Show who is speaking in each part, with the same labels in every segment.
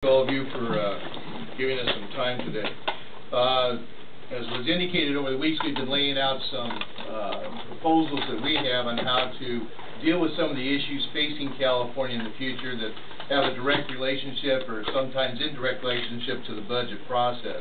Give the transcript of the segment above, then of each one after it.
Speaker 1: All of you for giving us some time today. As was indicated over the weeks, we've been laying out some proposals that we have on how to deal with some of the issues facing California in the future that have a direct relationship or sometimes indirect relationship to the budget process.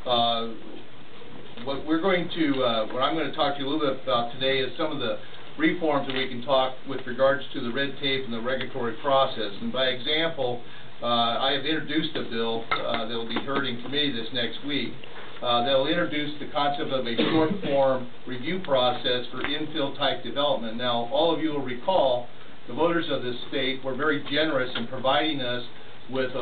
Speaker 1: What I'm going to talk to you a little bit about today is some of the reforms that we can talk with regards to the red tape and the regulatory process. And by example, I have introduced a bill that will be heard in committee this next week that will introduce the concept of a short-form review process for infill-type development. Now, all of you will recall the voters of this state were very generous in providing us with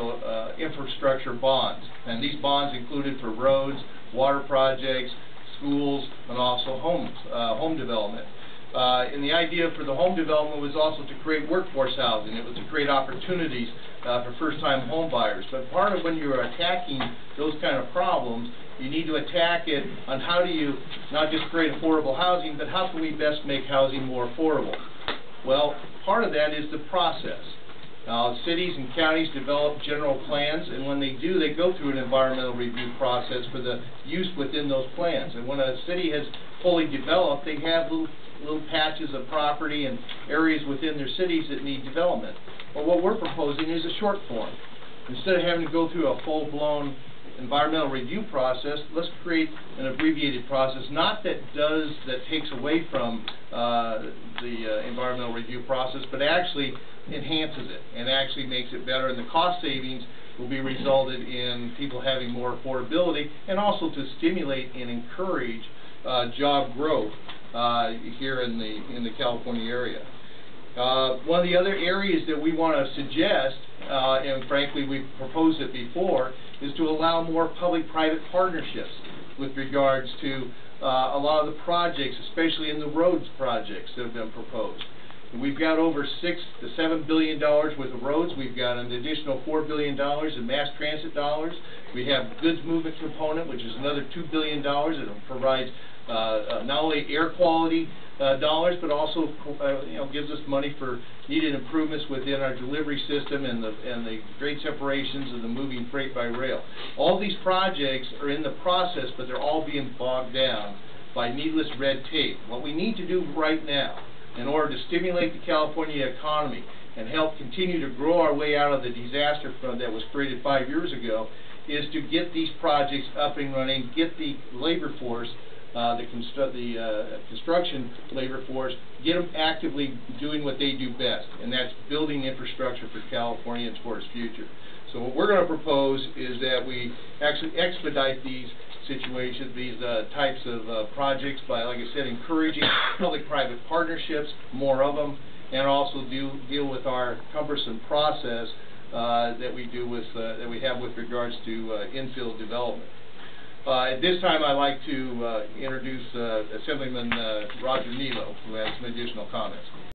Speaker 1: infrastructure bonds. And these bonds included for roads, water projects, schools, and also home development. And the idea for the home development was also to create workforce housing. It was to create opportunities for first-time home buyers. But part of when you're attacking those kind of problems, you need to attack it on how do you not just create affordable housing, but how can we best make housing more affordable? Well, part of that is the process. Cities and counties develop general plans, and when they do, they go through an environmental review process for the use within those plans. And when a city has fully developed, they have little patches of property and areas within their cities that need development. But what we're proposing is a short form. Instead of having to go through a full-blown environmental review process, let's create an abbreviated process, not that takes away from the environmental review process, but actually enhances it and actually makes it better. And the cost savings will be resulted in people having more affordability and also to stimulate and encourage job growth here in the California area. One of the other areas that we want to suggest, and frankly we've proposed it before, is to allow more public-private partnerships with regards to a lot of the projects, especially in the roads projects that have been proposed. And we've got over $6 to $7 billion worth of roads. We've got an additional $4 billion in mass transit dollars. We have goods movement component, which is another $2 billion that provides not only air quality dollars, but also gives us money for needed improvements within our delivery system and the great separations of the moving freight by rail. All these projects are in the process, but they're all being bogged down by needless red tape. What we need to do right now, in order to stimulate the California economy and help continue to grow our way out of the disaster fund that was created 5 years ago, is to get these projects up and running, get the labor force, the construction labor force, get them actively doing what they do best, and that's building infrastructure for California and for its future. So what we're going to propose is that we actually expedite these situations, these types of projects by, like I said, encouraging public-private partnerships, more of them, and also deal with our cumbersome process that we have with regards to infill development. At this time, I'd like to introduce Assemblyman Roger Nilo, who has some additional comments.